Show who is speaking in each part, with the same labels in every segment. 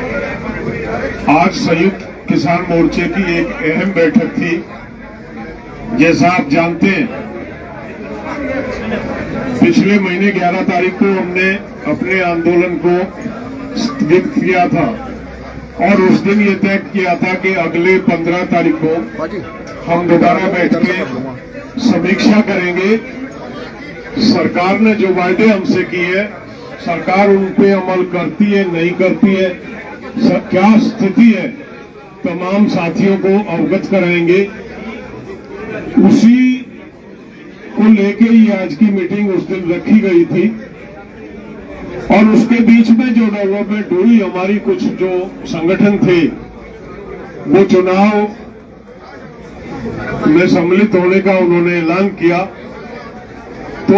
Speaker 1: आज संयुक्त किसान मोर्चे की एक अहम बैठक थी। जैसा आप जानते हैं, पिछले महीने 11 तारीख को हमने अपने आंदोलन को स्थगित किया था और उस दिन ये तय किया था कि अगले 15 तारीख को हम दोबारा बैठ के समीक्षा करेंगे। सरकार ने जो वायदे हमसे किए हैं, सरकार उन पे अमल करती है नहीं करती है, क्या स्थिति है, तमाम साथियों को अवगत कराएंगे। उसी को लेके ही आज की मीटिंग उस दिन रखी गई थी और उसके बीच में जो डेवलपमेंट हुई, हमारी कुछ जो संगठन थे वो चुनाव में सम्मिलित होने का उन्होंने ऐलान किया। तो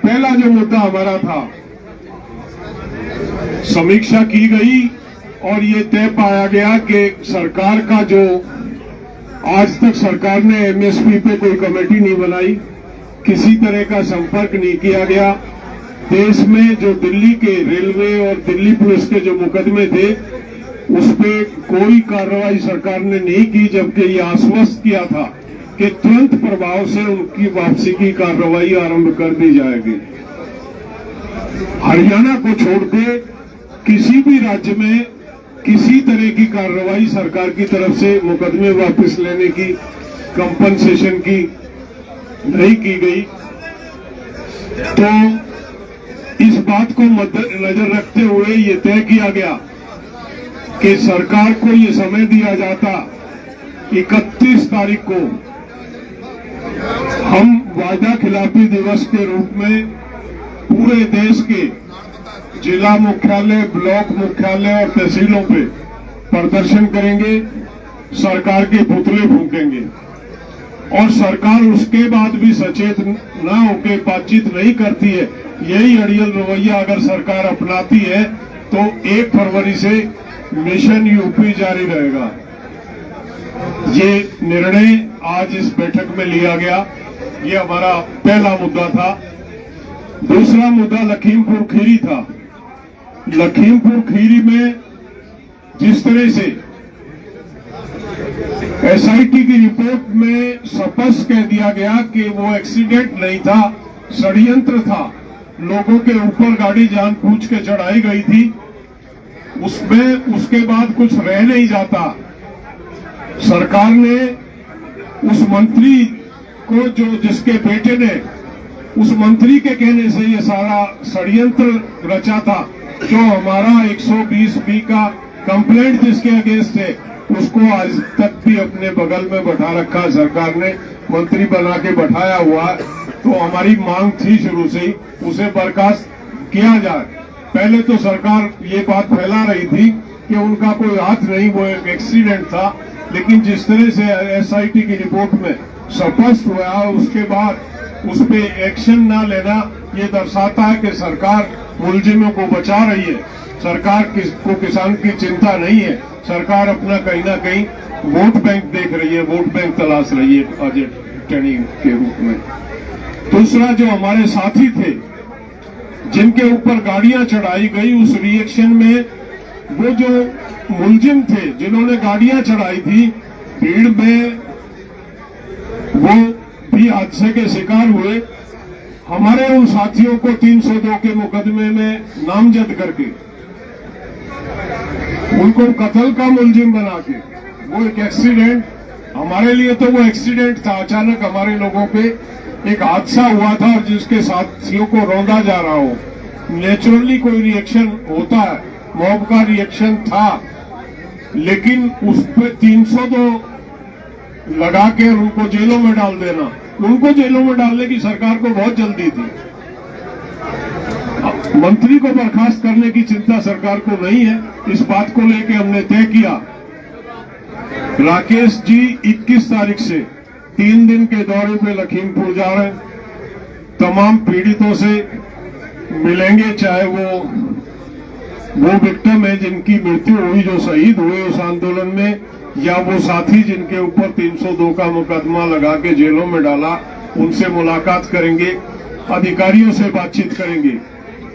Speaker 1: पहला जो मुद्दा हमारा था, समीक्षा की गई और ये तय पाया गया कि सरकार का जो आज तक सरकार ने एमएसपी पे कोई कमेटी नहीं बनाई, किसी तरह का संपर्क नहीं किया गया। देश में जो दिल्ली के रेलवे और दिल्ली पुलिस के जो मुकदमे थे उस पे कोई कार्रवाई सरकार ने नहीं की, जबकि ये आश्वस्त किया था कि तुरंत प्रभाव से उनकी वापसी की कार्रवाई आरंभ कर दी जाएगी। हरियाणा को छोड़ के किसी भी राज्य में किसी तरह की कार्रवाई सरकार की तरफ से मुकदमे वापस लेने की, कंपनसेशन की नहीं की गई। तो इस बात को मद्देनजर रखते हुए ये तय किया गया कि सरकार को ये समय दिया जाता 31 तारीख को हम वादा खिलाफी दिवस के रूप में पूरे देश के जिला मुख्यालय, ब्लॉक मुख्यालय और तहसीलों पे प्रदर्शन करेंगे, सरकार के पुतले फूंकेंगे और सरकार उसके बाद भी सचेत न होकर बातचीत नहीं करती है। यही अड़ियल रवैया अगर सरकार अपनाती है तो 1 फरवरी से मिशन यूपी जारी रहेगा। ये निर्णय आज इस बैठक में लिया गया। ये हमारा पहला मुद्दा था। दूसरा मुद्दा लखीमपुर खीरी था। लखीमपुर खीरी में जिस तरह से एसआईटी की रिपोर्ट में स्पष्ट कह दिया गया कि वो एक्सीडेंट नहीं था, षड्यंत्र था, लोगों के ऊपर गाड़ी जानबूझ के चढ़ाई गई थी, उसमें उसके बाद कुछ रह नहीं जाता। सरकार ने उस मंत्री को, जो जिसके बेटे ने उस मंत्री के कहने से ये सारा षड्यंत्र रचा था, जो हमारा 120B का कंप्लेंट जिसके अगेंस्ट है उसको आज तक भी अपने बगल में बैठा रखा, सरकार ने मंत्री बना के बैठाया हुआ। तो हमारी मांग थी शुरू से ही उसे बर्खास्त किया जाए। पहले तो सरकार ये बात फैला रही थी कि उनका कोई हाथ नहीं, वो एक एक्सीडेंट था, लेकिन जिस तरह से एसआईटी की रिपोर्ट में स्पष्ट हुआ उसके बाद उस पे एक्शन न लेना ये दर्शाता है कि सरकार मुलजिमों को बचा रही है, सरकार को किसान की चिंता नहीं है, सरकार अपना कहीं ना कहीं वोट बैंक देख रही है, वोट बैंक तलाश रही है अजय ट्रेनिंग के रूप में। दूसरा, जो हमारे साथी थे जिनके ऊपर गाड़ियां चढ़ाई गई, उस रिएक्शन में वो जो मुलजिम थे जिन्होंने गाड़ियां चढ़ाई थी, भीड़ में वो भी हादसे के शिकार हुए। हमारे उन साथियों को 302 के मुकदमे में नामजद करके उनको कत्ल का मुलजिम बना के, वो एक एक्सीडेंट, हमारे लिए तो वो एक्सीडेंट था, अचानक हमारे लोगों पे एक हादसा हुआ था और जिसके साथियों को रौंदा जा रहा हो। नेचुरली कोई रिएक्शन होता है, मॉब का रिएक्शन था, लेकिन उस पर 302 लगा के उनको जेलों में डाल देना, उनको जेलों में डालने की सरकार को बहुत जल्दी थी। मंत्री को बर्खास्त करने की चिंता सरकार को नहीं है। इस बात को लेकर हमने तय किया, राकेश जी 21 तारीख से 3 दिन के दौरे पे लखीमपुर जा रहे हैं, तमाम पीड़ितों से मिलेंगे, चाहे वो विक्टिम है जिनकी मृत्यु हुई, जो शहीद हुए उस आंदोलन में, या वो साथी जिनके ऊपर 302 का मुकदमा लगा के जेलों में डाला, उनसे मुलाकात करेंगे, अधिकारियों से बातचीत करेंगे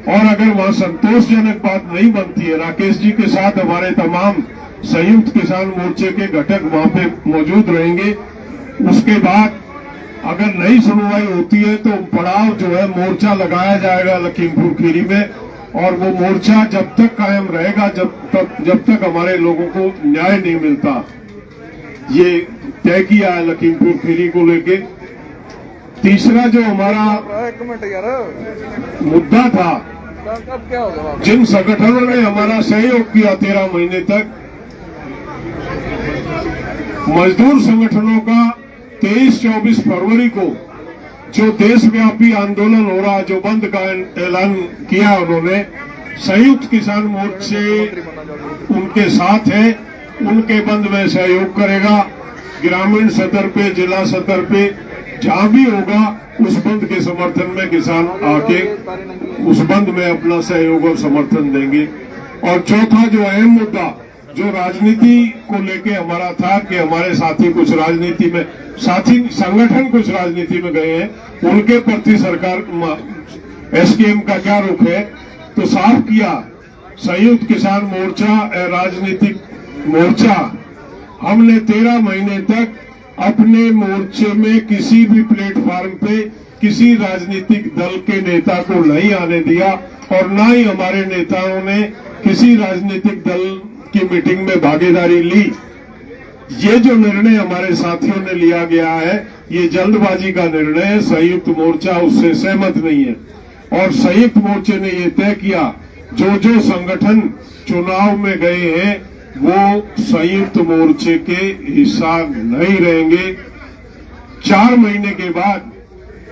Speaker 1: और अगर वहां संतोषजनक बात नहीं बनती है, राकेश जी के साथ हमारे तमाम संयुक्त किसान मोर्चे के घटक वहां पे मौजूद रहेंगे। उसके बाद अगर नई सुनवाई होती है तो पड़ाव जो है मोर्चा लगाया जाएगा लखीमपुर खीरी में, और वो मोर्चा जब तक कायम रहेगा जब तक हमारे लोगों को न्याय नहीं मिलता। ये तय किया है लखीमपुर खीरी को लेके। तीसरा जो हमारा मुद्दा था, जिन संगठनों ने हमारा सहयोग किया 13 महीने तक, मजदूर संगठनों का 23-24 फरवरी को जो देशव्यापी आंदोलन हो रहा, जो बंद का ऐलान किया उन्होंने, संयुक्त किसान मोर्चे उनके साथ है, उनके बंद में सहयोग करेगा। ग्रामीण सतर पे, जिला सतर पे जहां भी होगा उस बंद के समर्थन में किसान आके उस बंद में अपना सहयोग और समर्थन देंगे। और चौथा जो अहम मुद्दा जो राजनीति को लेके हमारा था कि हमारे साथी कुछ राजनीति में, साथी संगठन कुछ राजनीति में गए हैं, उनके प्रति सरकार एसकेएम का क्या रुख है, तो साफ किया संयुक्त किसान मोर्चा राजनीतिक मोर्चा, हमने 13 महीने तक अपने मोर्चे में किसी भी प्लेटफॉर्म पे किसी राजनीतिक दल के नेता को नहीं आने दिया, और न ही हमारे नेताओं ने किसी राजनीतिक दल की मीटिंग में भागीदारी ली। ये जो निर्णय हमारे साथियों ने लिया गया है, ये जल्दबाजी का निर्णय है। संयुक्त मोर्चा उससे सहमत नहीं है, और संयुक्त मोर्चे ने ये तय किया जो जो संगठन चुनाव में गए हैं वो संयुक्त मोर्चे के हिस्सा नहीं रहेंगे। 4 महीने के बाद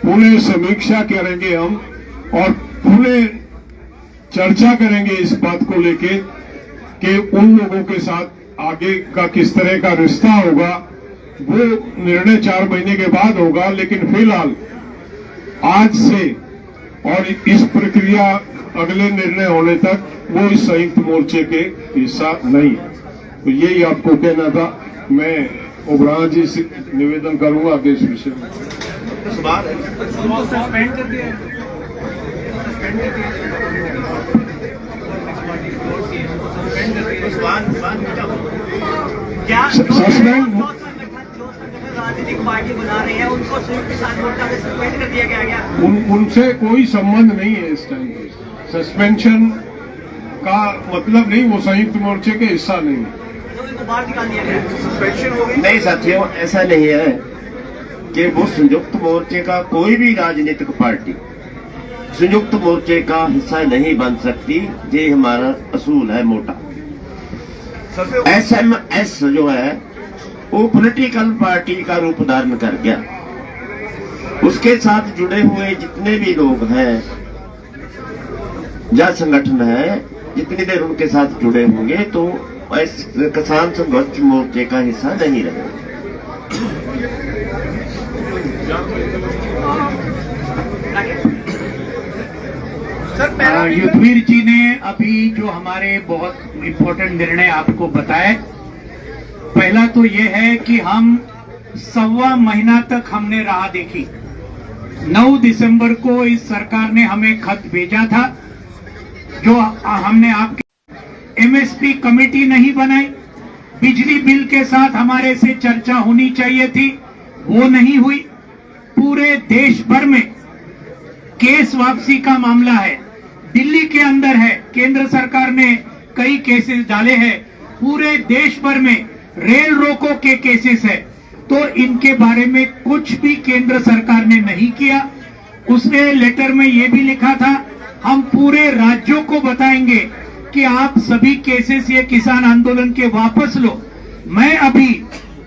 Speaker 1: पुनः समीक्षा करेंगे हम, और पुनः चर्चा करेंगे इस बात को लेके कि उन लोगों के साथ आगे का किस तरह का रिश्ता होगा। वो निर्णय 4 महीने के बाद होगा, लेकिन फिलहाल आज से और इस प्रक्रिया अगले निर्णय होने तक वो इस संयुक्त मोर्चे के हिस्सा नहीं है। तो यही आपको कहना था। मैं ओबराय जी से निवेदन करूंगा कि इस विषय में
Speaker 2: सस्पेंड कर दिया, क्या
Speaker 1: सस्पेंड
Speaker 2: राजनीतिक पार्टी बना रहे हैं उनको संयुक्त किसान मोर्चा से सस्पेंड कर दिया गया?
Speaker 1: उनसे कोई संबंध नहीं है इस टाइम पे। सस्पेंशन का मतलब नहीं, वो संयुक्त मोर्चे के हिस्सा नहीं है।
Speaker 2: बाहर निकाल दिया गया, सस्पेंशन हो गई?
Speaker 3: नहीं साथियों, ऐसा नहीं है कि वो संयुक्त मोर्चे का कोई भी राजनीतिक पार्टी संयुक्त मोर्चे का हिस्सा नहीं बन सकती। ये हमारा असूल है मोटा। एसएमएस जो है वो पॉलिटिकल पार्टी का रूप धारण कर गया। उसके साथ जुड़े हुए जितने भी लोग हैं या संगठन है, जितनी देर उनके साथ जुड़े होंगे तो किसान संघर्ष मोर्चे का हिस्सा नहीं रहे।
Speaker 4: युद्धवीर जी ने अभी जो हमारे बहुत इम्पोर्टेंट निर्णय आपको बताए, पहला तो ये है कि हम 1.25 महीना तक हमने राह देखी। 9 दिसंबर को इस सरकार ने हमें खत भेजा था, जो हमने आपके एमएसपी कमेटी नहीं बनाई। बिजली बिल के साथ हमारे से चर्चा होनी चाहिए थी, वो नहीं हुई। पूरे देश भर में केस वापसी का मामला है, दिल्ली के अंदर है, केंद्र सरकार ने कई केसेस डाले हैं। पूरे देश भर में रेल रोको के केसेस है, तो इनके बारे में कुछ भी केंद्र सरकार ने नहीं किया। उसने लेटर में ये भी लिखा था, हम पूरे राज्यों को बताएंगे कि आप सभी केसेस ये किसान आंदोलन के वापस लो। मैं अभी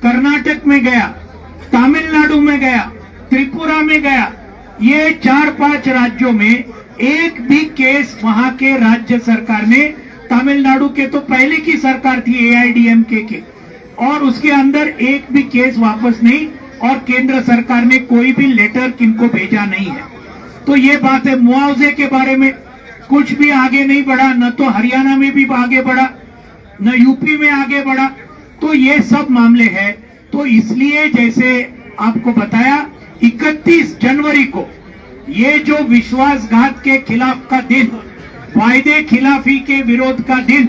Speaker 4: कर्नाटक में गया, तमिलनाडु में गया, त्रिपुरा में गया, ये 4-5 राज्यों में एक भी केस वहां के राज्य सरकार ने, तमिलनाडु के तो पहले की सरकार थी एआईडीएमके के, और उसके अंदर एक भी केस वापस नहीं, और केंद्र सरकार ने कोई भी लेटर किनको भेजा नहीं है। तो ये बात है। मुआवजे के बारे में कुछ भी आगे नहीं बढ़ा, न तो हरियाणा में भी आगे बढ़ा, न यूपी में आगे बढ़ा। तो ये सब मामले हैं। तो इसलिए जैसे आपको बताया, 31 जनवरी को ये जो विश्वासघात के खिलाफ का दिन वायदे खिलाफी के विरोध का दिन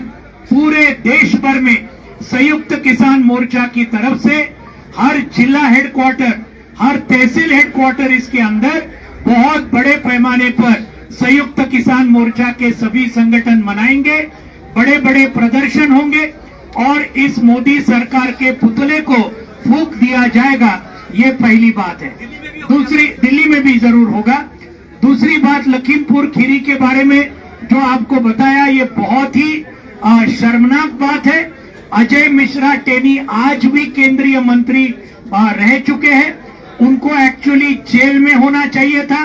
Speaker 4: पूरे देश भर में संयुक्त किसान मोर्चा की तरफ से हर जिला हेडक्वार्टर, हर तहसील हेडक्वार्टर इसके अंदर बहुत बड़े पैमाने पर संयुक्त किसान मोर्चा के सभी संगठन मनाएंगे। बड़े बड़े प्रदर्शन होंगे और इस मोदी सरकार के पुतले को फूंक दिया जाएगा। ये पहली बात है। दूसरी, दिल्ली में भी जरूर होगा। दूसरी बात, लखीमपुर खीरी के बारे में जो आपको बताया, ये बहुत ही शर्मनाक बात है। अजय मिश्रा टेनी आज भी केंद्रीय मंत्री रह चुके हैं। उनको एक्चुअली जेल में होना चाहिए था।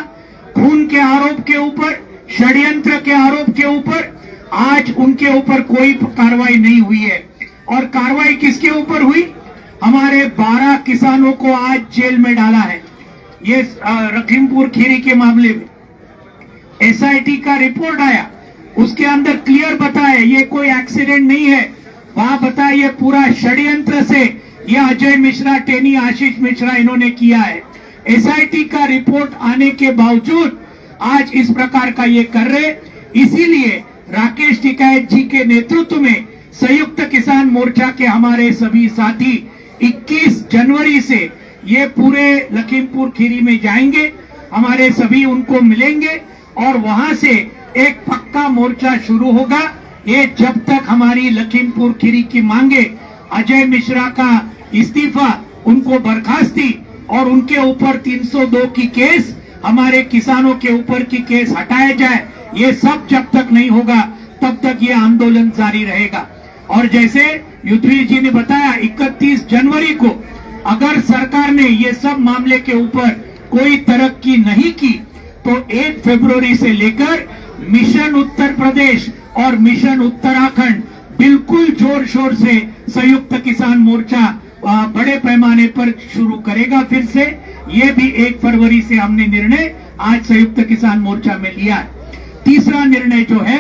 Speaker 4: खून के आरोप के ऊपर, षड्यंत्र के आरोप के ऊपर आज उनके ऊपर कोई कार्रवाई नहीं हुई है। और कार्रवाई किसके ऊपर हुई? हमारे 12 किसानों को आज जेल में डाला है। ये लखीमपुर खीरी के मामले में एसआईटी का रिपोर्ट आया, उसके अंदर क्लियर बताया ये कोई एक्सीडेंट नहीं है। वहां बताया ये पूरा षड्यंत्र से ये अजय मिश्रा टेनी, आशीष मिश्रा इन्होंने किया है। एसआईटी का रिपोर्ट आने के बावजूद आज इस प्रकार का ये कर रहे। इसीलिए राकेश टिकैत जी के नेतृत्व में संयुक्त किसान मोर्चा के हमारे सभी साथी 21 जनवरी से ये पूरे लखीमपुर खीरी में जाएंगे। हमारे सभी उनको मिलेंगे और वहां से एक पक्का मोर्चा शुरू होगा। ये जब तक हमारी लखीमपुर खीरी की मांगे, अजय मिश्रा का इस्तीफा, उनको बर्खास्ती और उनके ऊपर 302 की केस, हमारे किसानों के ऊपर की केस हटाया जाए, ये सब जब तक नहीं होगा तब तक ये आंदोलन जारी रहेगा। और जैसे युद्धवीर जी ने बताया, 31 जनवरी को अगर सरकार ने ये सब मामले के ऊपर कोई तरक्की नहीं की तो 1 फरवरी से लेकर मिशन उत्तर प्रदेश और मिशन उत्तराखंड बिल्कुल जोर शोर से संयुक्त किसान मोर्चा बड़े पैमाने पर शुरू करेगा। फिर से ये भी 1 फरवरी से हमने निर्णय आज संयुक्त किसान मोर्चा में लिया है। तीसरा निर्णय जो है,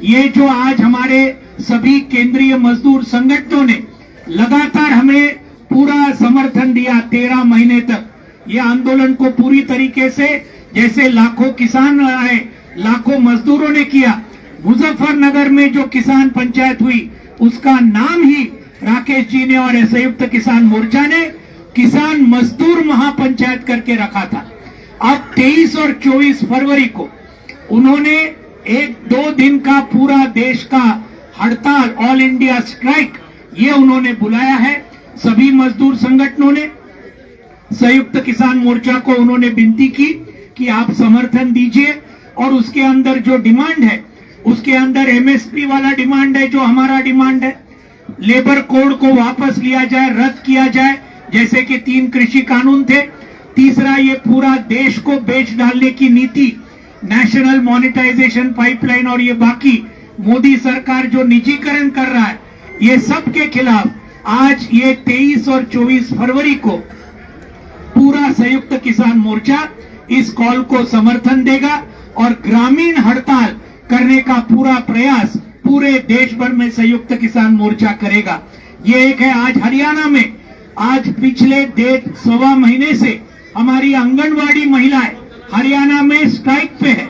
Speaker 4: ये जो आज हमारे सभी केंद्रीय मजदूर संगठनों ने लगातार हमें पूरा समर्थन दिया 13 महीने तक, ये आंदोलन को पूरी तरीके से, जैसे लाखों किसान आए, लाखों मजदूरों ने किया। मुजफ्फरनगर में जो किसान पंचायत हुई उसका नाम ही राकेश जी ने और संयुक्त किसान मोर्चा ने किसान मजदूर महापंचायत करके रखा था। अब 23 और 24 फरवरी को उन्होंने 1-2 दिन का पूरा देश का हड़ताल, ऑल इंडिया स्ट्राइक, ये उन्होंने बुलाया है। सभी मजदूर संगठनों ने संयुक्त किसान मोर्चा को उन्होंने विनती की कि आप समर्थन दीजिए और उसके अंदर जो डिमांड है, उसके अंदर एमएसपी वाला डिमांड है, जो हमारा डिमांड है, लेबर कोड को वापस लिया जाए, रद्द किया जाए, जैसे कि 3 कृषि कानून थे। तीसरा, ये पूरा देश को बेच डालने की नीति, नेशनल मॉनिटाइजेशन पाइपलाइन और ये बाकी मोदी सरकार जो निजीकरण कर रहा है, ये सब के खिलाफ आज ये 23 और 24 फरवरी को पूरा संयुक्त किसान मोर्चा इस कॉल को समर्थन देगा और ग्रामीण हड़ताल करने का पूरा प्रयास पूरे देश भर में संयुक्त किसान मोर्चा करेगा। ये एक है। आज हरियाणा में आज पिछले 1.5 महीने से हमारी आंगनवाड़ी महिलाएं हरियाणा में स्ट्राइक पे है।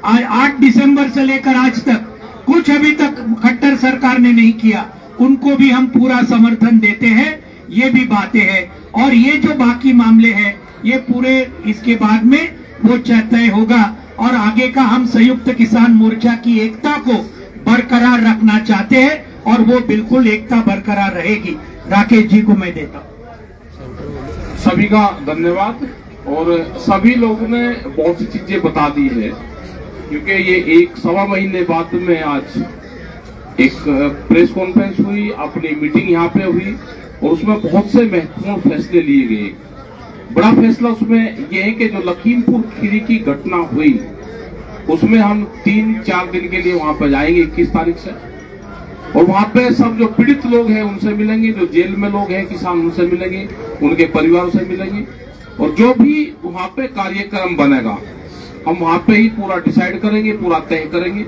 Speaker 4: आज 8 दिसंबर से लेकर आज तक कुछ अभी तक खट्टर सरकार ने नहीं किया, उनको भी हम पूरा समर्थन देते हैं। ये भी बातें हैं और ये जो बाकी मामले हैं ये पूरे इसके बाद में वो तय होगा और आगे का हम संयुक्त किसान मोर्चा की एकता को बरकरार रखना चाहते हैं और वो बिल्कुल एकता बरकरार रहेगी। राकेश जी को मैं देता हूँ।
Speaker 5: सभी का धन्यवाद। और सभी लोगों ने बहुत सी चीजें बता दी है, क्योंकि ये 1-1.25 महीने बाद में आज एक प्रेस कॉन्फ्रेंस हुई, अपनी मीटिंग यहाँ पे हुई और उसमें बहुत से महत्वपूर्ण फैसले लिए गए। बड़ा फैसला उसमें यह है कि जो लखीमपुर खीरी की घटना हुई उसमें हम 3-4 दिन के लिए वहां पर जाएंगे 21 तारीख से, और वहां पे सब जो पीड़ित लोग हैं उनसे मिलेंगे, जो जेल में लोग हैं किसान उनसे मिलेंगे, उनके परिवारों से मिलेंगे, और जो भी वहां पे कार्यक्रम बनेगा हम वहां पे ही पूरा डिसाइड करेंगे, पूरा तय करेंगे,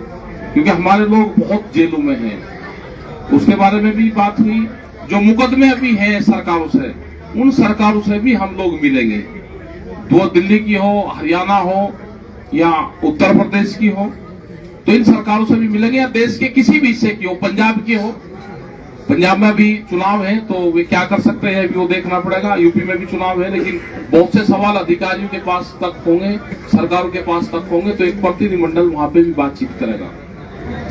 Speaker 5: क्योंकि हमारे लोग बहुत जेलों में हैं। उसके बारे में भी बात हुई। जो मुकदमे अभी हैं सरकारों से, उन सरकारों से भी हम लोग मिलेंगे, वो दिल्ली की हो, हरियाणा हो या उत्तर प्रदेश की हो, तो इन सरकारों से भी मिलेंगे, या देश के किसी भी हिस्से की हो, पंजाब की हो, पंजाब में भी चुनाव है तो वे क्या कर सकते हैं अभी वो देखना पड़ेगा। यूपी में भी चुनाव है, लेकिन बहुत से सवाल अधिकारियों के पास तक होंगे, सरकारों के पास तक होंगे, तो एक प्रतिनिधिमंडल वहां पे भी बातचीत करेगा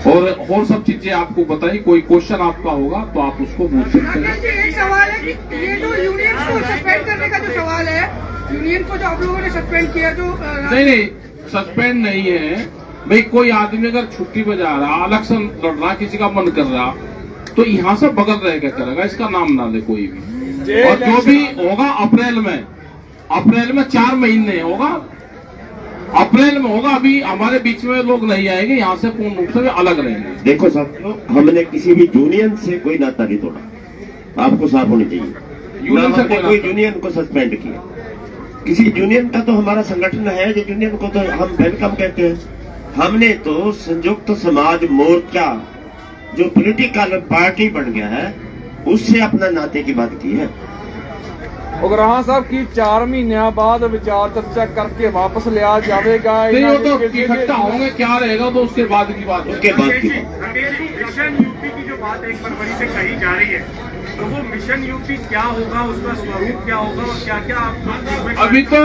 Speaker 5: और सब चीजें आपको बताई। कोई क्वेश्चन आपका होगा तो आप उसको पूछ सकते हैं।
Speaker 6: एक सवाल है कि ये जो यूनियन को सस्पेंड करने का जो सवाल है, यूनियन को जो आप लोगों ने सस्पेंड किया, जो
Speaker 5: नहीं सस्पेंड नहीं है भाई। कोई आदमी अगर छुट्टी पे जा रहा, इलेक्शन लड़ रहा, किसी का मन कर रहा, तो यहाँ से बगल रह के करेगा, इसका नाम ना ले कोई भी। और जो भी होगा अप्रैल में 4 महीने होगा, अप्रैल में होगा। अभी हमारे बीच में लोग नहीं आएंगे, यहाँ से पूर्ण रूप से अलग रहेंगे।
Speaker 3: देखो साथियों, हमने किसी भी यूनियन से कोई नाता नहीं तोड़ा, आपको साफ होनी चाहिए।
Speaker 5: यूनियन से
Speaker 3: कोई यूनियन को सस्पेंड किया, किसी यूनियन का तो हमारा संगठन है, जो यूनियन को तो हम वेलकम कहते हैं। हमने तो संयुक्त समाज मोर्चा जो पॉलिटिकल पार्टी बन गया है, उससे अपना नाते की बात की है।
Speaker 7: उगराहा साहब की 4 महीनों बाद विचार चर्चा करके वापस लिया जाएगा।
Speaker 5: नहीं, वो तो इकट्ठा होंगे, क्या रहेगा तो उसके बाद की बात,
Speaker 3: उसके बाद की बात।
Speaker 8: मिशन यूपी की जो बात 1 फरवरी से कही जा रही है, तो वो मिशन यूपी क्या होगा, उसका स्वरूप क्या होगा और क्या क्या आप
Speaker 5: अभी तो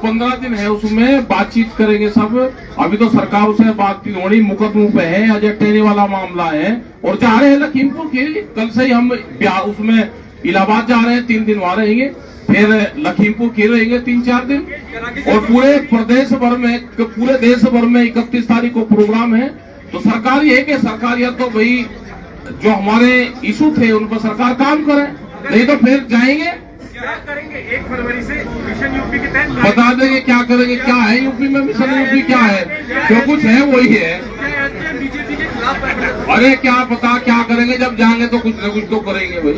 Speaker 5: 15 दिन है, उसमें बातचीत करेंगे सब। अभी तो सरकार से बातचीत होनी, मुकदमों पे है, अजय टेनी वाला मामला है और जा रहे हैं लखीमपुर की। कल से ही हम उसमें इलाहाबाद जा रहे हैं, 3 दिन वहां रहेंगे, फिर लखीमपुर की रहेंगे 3-4 दिन, और पूरे प्रदेश भर में, पूरे देश भर में 31 तारीख को प्रोग्राम है। तो सरकार ये है कि सरकार या तो भाई जो हमारे इशू थे उन पर सरकार काम करे, नहीं तो फिर जाएंगे,
Speaker 8: क्या करेंगे 1 फरवरी से मिशन यूपी के तहत
Speaker 5: बता देंगे क्या करेंगे। क्या है यूपी में मिशन यूपी, क्या है, जो कुछ है वही है।
Speaker 8: बीजेपी के खिलाफ
Speaker 5: अरे क्या पता क्या करेंगे, जब जाएंगे तो कुछ न कुछ तो करेंगे भाई,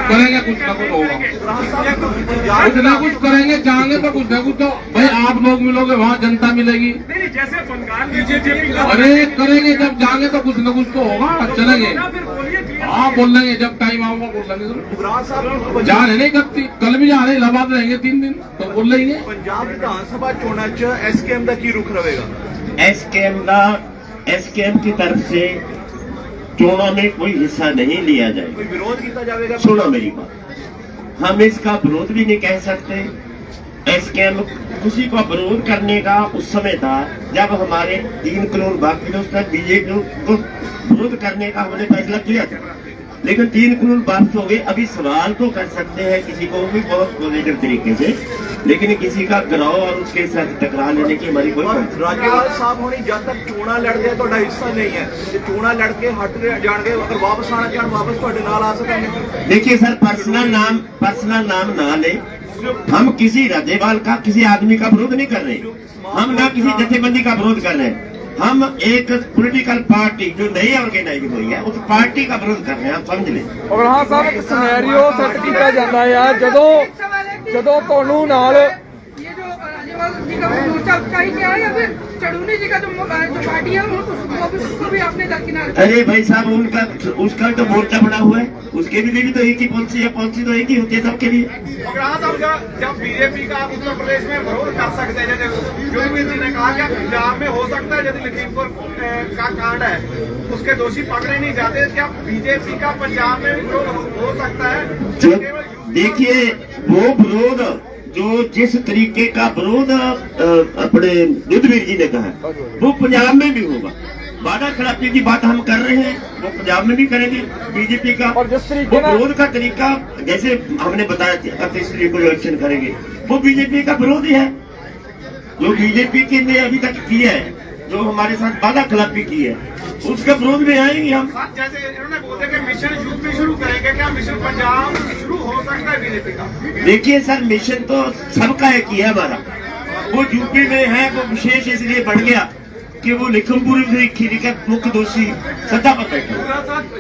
Speaker 5: करेंगे, कुछ न कुछ होगा, कुछ न कुछ करेंगे, जाएंगे तो कुछ न कुछ तो भाई। आप लोग मिलोगे, वहाँ जनता मिलेगी।
Speaker 8: नहीं, जैसे बंगाल बीजेपी
Speaker 5: अरे करेंगे, जब जाएंगे तो कुछ न कुछ तो होगा, चलेंगे। हाँ बोलेंगे, जब टाइम आऊंगा बोलेंगे। जा रहे नहीं करती, कल भी जा रहे, इलाहाबाद रहेंगे 3 दिन, तो बोल लेंगे।
Speaker 9: पंजाब विधानसभा चुनाव च एसकेएम का की रुख रहेगा?
Speaker 3: एसकेएम की तरफ से चुनाव में कोई हिस्सा नहीं लिया जाए,
Speaker 9: कोई विरोध किया जाएगा?
Speaker 3: सुनो मेरी बात, हम इसका विरोध भी नहीं कह सकते। एसकेएम किसी को विरोध करने का उस समय था जब हमारे 3 कानून बाकी थे, उस तक बीजेपी को विरोध करने का हमने फैसला किया था, लेकिन 3 कानून वापस हो गए। अभी सवाल तो कर सकते हैं किसी को भी बहुत पॉजिटिव तरीके से, लेकिन किसी का गिराव और उसके साथ टकरा लेने की हमारी कोई
Speaker 9: राज्यपाल साहब होनी जब तक चोणा लड़ते तो हिस्सा नहीं है, चोणा लड़के हट जाएंगे, अगर वापस आना चाहन वापस तो नाल आ सकेंगे।
Speaker 3: देखिए सर, पर्सनल नाम ना ले। हम किसी राज्यपाल का, किसी आदमी का विरोध नहीं कर रहे, हम ना किसी जथेबंदी का विरोध कर रहे हैं। हम एक पॉलिटिकल पार्टी जो नई ऑर्गेनाइज हुई है उस पार्टी का विरोध कर रहे हैं, आप समझ लें।
Speaker 7: उगराहा साहब एक सिनेरियो सेट किया जाता है, ਜਦੋਂ ਤੁਹਾਨੂੰ ਨਾਲ
Speaker 6: ये जो राज्यपाल जी का मोर्चा उसका ही क्या है, या फिर चढ़ूनी जी का जो पार्टी है उसको भी आपने दरकिनार?
Speaker 3: अरे भाई साहब, उसका तो मोर्चा बना हुआ है, उसके भी तो एक ही पॉलिसी है, पॉलिसी तो एक ही होती है सबके लिए।
Speaker 8: जब बीजेपी का आप उत्तर प्रदेश में विरोध कर सकते हैं, जैसे योगेंद्र जी ने कहा कि पंजाब में हो सकता है यदि लखीमपुर का कांड है उसके दोषी पकड़े नहीं जाते, क्या बीजेपी का पंजाब में विरोध हो सकता है?
Speaker 3: देखिए, वो विरोध जो जिस तरीके का विरोध अपने युद्धवीर जी ने कहा वो पंजाब में भी होगा। वादा खिलाफी की बात हम कर रहे हैं, वो पंजाब में भी करेंगे बीजेपी का।
Speaker 7: और जिस तरीके
Speaker 3: वो विरोध का तरीका जैसे हमने बताया 31 तारीख को इलेक्शन करेंगे, वो बीजेपी का विरोध ही है। जो बीजेपी की ने अभी तक किया है, जो हमारे साथ वादा खिलाफी की है, उसका विरोध में आएंगे हम।
Speaker 8: जैसे इन्होंने बोला कि मिशन यूपी शुरू करेंगे, क्या मिशन पंजाब शुरू हो सकता है बीजेपी का?
Speaker 3: देखिए सर, मिशन तो सबका एक ही है हमारा, वो यूपी में है, वो विशेष इसलिए बढ़ गया कि वो लखीमपुर के मुख्य दोषी सत्ता पर बैठे।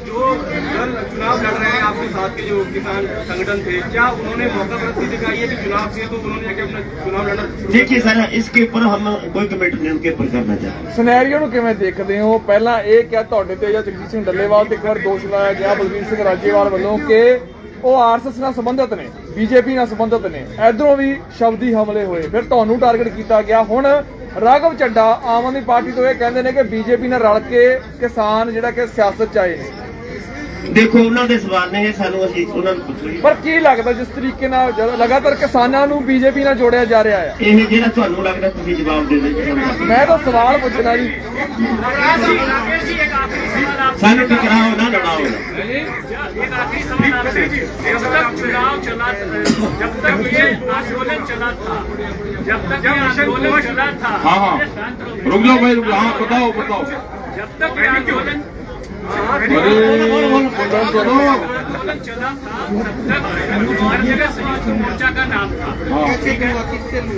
Speaker 8: जो दल चुनाव लड़ रहे हैं आपके साथ के जो किसान संगठन थे, क्या उन्होंने मौका प्रस्ती दिखाई है कि चुनाव से तो उन्होंने जाके अपना चुनाव लड़ा?
Speaker 3: देखिए सर, इसके ऊपर हम कोई कमेटी नहीं उनके ऊपर करना चाहते।
Speaker 7: ਸਿਨੈਰੀਓ ਨੂੰ ਕਿਵੇਂ ਦੇਖਦੇ ਹੋ? ਪਹਿਲਾਂ ਇਹ ਕਿਹਾ ਤੁਹਾਡੇ ਤੇ ਜਾਂ ਜਗਜੀਤ ਸਿੰਘ ਡੱਲੇਵਾਲ ਤੇ ਇੱਕ ਵਾਰ ਦੋਸ਼ ਲਾਇਆ ਗਿਆ ਬਲਵੀਰ ਸਿੰਘ ਰਾਜੇਵਾਲ ਵੱਲੋਂ ਕਿ ਉਹ ਆਰਐਸਐਸ ਨਾਲ ਸੰਬੰਧਿਤ ਨੇ, ਬੀਜੇਪੀ ਨਾਲ ਸੰਬੰਧਿਤ ਨੇ, ਇਧਰੋਂ ਵੀ ਸ਼ਬਦੀ ਹਮਲੇ ਹੋਏ, ਫਿਰ ਤੁਹਾਨੂੰ ਟਾਰਗੇਟ ਕੀਤਾ ਗਿਆ। ਹੁਣ ਰਾਘਵ ਚੱਡਾ ਆਮ ਆਦਮੀ ਪਾਰਟੀ ਤੋਂ ਇਹ ਕਹਿੰਦੇ ਨੇ ਕਿ ਬੀਜੇਪੀ ਨਾਲ ਰਲ ਕੇ ਕਿਸਾਨ ਜਿਹੜਾ ਕਿ ਸਿਆਸਤ 'ਚ ਆਏ ਨੇ।
Speaker 3: ਦੇਖੋ ਉਹਨਾਂ ਦੇ ਸਵਾਲ ਨੇ ਸਾਨੂੰ, ਅਸੀਂ ਉਹਨਾਂ ਨੂੰ ਪੁੱਛੀਏ।
Speaker 7: ਪਰ ਕੀ ਲੱਗਦਾ ਜਿਸ ਤਰੀਕੇ ਨਾਲ ਲਗਾਤਾਰ ਕਿਸਾਨਾਂ ਨੂੰ ਬੀਜੇਪੀ ਨਾਲ ਜੋੜਿਆ ਜਾ ਰਿਹਾ ਹੈ,
Speaker 3: ਇਹ ਜਿਹੜਾ ਤੁਹਾਨੂੰ ਲੱਗਦਾ ਤੁਸੀਂ ਜਵਾਬ ਦੇ ਦਿਓ।
Speaker 7: ਮੈਂ ਤਾਂ ਸਵਾਲ ਪੁੱਛਣਾ ਜੀ।
Speaker 2: राकेश जी एक आखिरी सवाल आप
Speaker 3: ਸਾਨੂੰ टकराओ ना लड़ाओ।
Speaker 2: एक आखिरी सवाल आपसे। जब तक चुनाव चला, जब तक ये आंदोलन चला था, जब तक ये आंदोलन चला था,
Speaker 5: हाँ हाँ रुक जाओ भाई, रुक जाओ। हाँ बताओ बताओ।
Speaker 2: जब तक ये आंदोलन
Speaker 5: अरे
Speaker 2: आंदोलन चला था तब तक हर जगह संयुक्त मोर्चा का नाम था। ठीक है,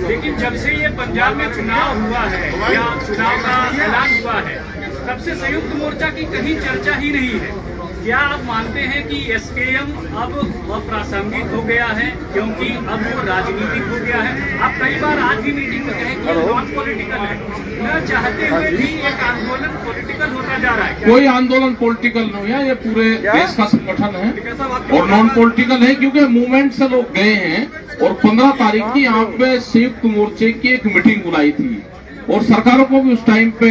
Speaker 2: लेकिन जब से ये पंजाब में चुनाव हुआ है या चुनाव का ऐलान हुआ है, तब से संयुक्त मोर्चा की कहीं चर्चा ही नहीं है। क्या आप मानते हैं कि एसकेएम अब अप्रासंगिक हो गया है क्योंकि अब वो राजनीतिक हो गया है? आप कई बार आज की मीटिंग में कहें कि नॉन पॉलिटिकल है, न चाहते हुए भी एक आंदोलन पॉलिटिकल होता जा रहा है।
Speaker 5: कोई आंदोलन पॉलिटिकल नहीं है, ये पूरे देश का संगठन है और नॉन पॉलिटिकल है, क्योंकि मूवमेंट से लोग गए हैं। और 15 तारीख की यहाँ पे संयुक्त मोर्चे की एक मीटिंग बुलाई थी और सरकारों को भी उस टाइम पे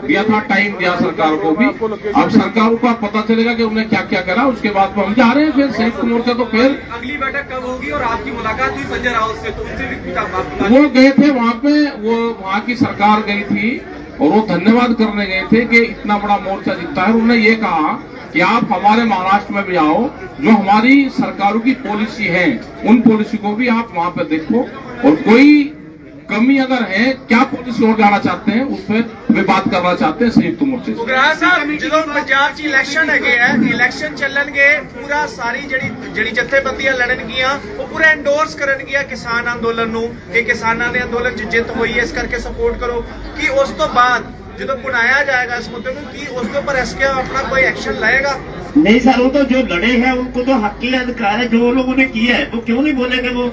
Speaker 5: दिया था, टाइम दिया सरकार को भी। अब सरकारों का पता चलेगा कि उन्हें क्या क्या करा, उसके बाद हम जा रहे हैं फिर संयुक्त मोर्चा। तो फिर
Speaker 8: अगली बैठक कब होगी और आपकी मुलाकात हुई संजय राउत से, तो उनसे भी पूछा।
Speaker 5: वो गए थे वहाँ पे, वो वहाँ की सरकार गई थी और वो धन्यवाद करने गए थे कि इतना बड़ा मोर्चा जीता है। उन्होंने ये कहा कि आप हमारे महाराष्ट्र में भी आओ, जो हमारी सरकारों की पॉलिसी है उन पॉलिसी को भी आप वहाँ पे देखो, और कोई कमी अगर है, क्या पॉलिसी और जाना चाहते हैं उस पर वे बात करना चाहते हैं संयुक्त मोर्चे से।
Speaker 8: ਉਗਰਾਹ ਸਾਹਿਬ ਜਦੋਂ ਪੰਜਾਬ 'ਚ ਇਲੈਕਸ਼ਨ ਹੈਗੇ ਆ, ਇਲੈਕਸ਼ਨ ਚੱਲਣਗੇ, ਪੂਰਾ ਸਾਰੀ ਜਿਹੜੀ ਜਥੇਬੰਦੀਆਂ ਲੜਨਗੀਆਂ ਉਹ ਪੂਰਾ ਐਂਡੋਰਸ ਕਰਨਗੀਆਂ ਕਿਸਾਨ ਅੰਦੋਲਨ ਨੂੰ ਕਿ ਕਿਸਾਨਾਂ ਦੇ ਅੰਦੋਲਨ 'ਚ ਜਿੱਤ ਹੋਈ ਹੈ, ਇਸ ਕਰਕੇ ਸਪੋਰਟ ਕਰੋ। ਕਿ ਉਸ ਤੋਂ ਬਾਅਦ ਜਦੋਂ ਬਣਾਇਆ ਜਾਏਗਾ ਇਸ ਮੁੱਦੇ ਨੂੰ, ਕਿ ਉਸ ਦੇ ਉੱਪਰ ਐਸਕੇ अपना कोई एक्शन लाएगा?
Speaker 3: नहीं सर, वो तो जो लड़े हैं उनको तो हक की अधिकार है, जो लोगों ने किया है वो क्यों नहीं बोलेंगे। वो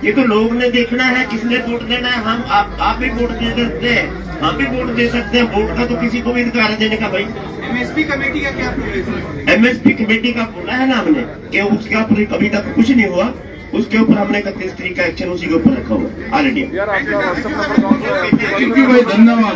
Speaker 3: ये तो लोग ने देखना है किसने वोट देना है। हम आप भी वोट दे सकते हैं, हम भी वोट दे सकते हैं। वोट का तो किसी को भी अधिकार है देने का भाई।
Speaker 8: एमएसपी कमेटी का क्या?
Speaker 3: एमएसपी कमेटी का बोला है ना हमने कि उसके ऊपर कभी तक कुछ नहीं हुआ, उसके ऊपर हमने 31 तारीख का एक्शन उसी के ऊपर रखा हुआ ऑलरेडी।
Speaker 7: यार आपका व्हाट्सएप नंबर कौन सा है?
Speaker 5: थैंक यू भाई, धन्यवाद।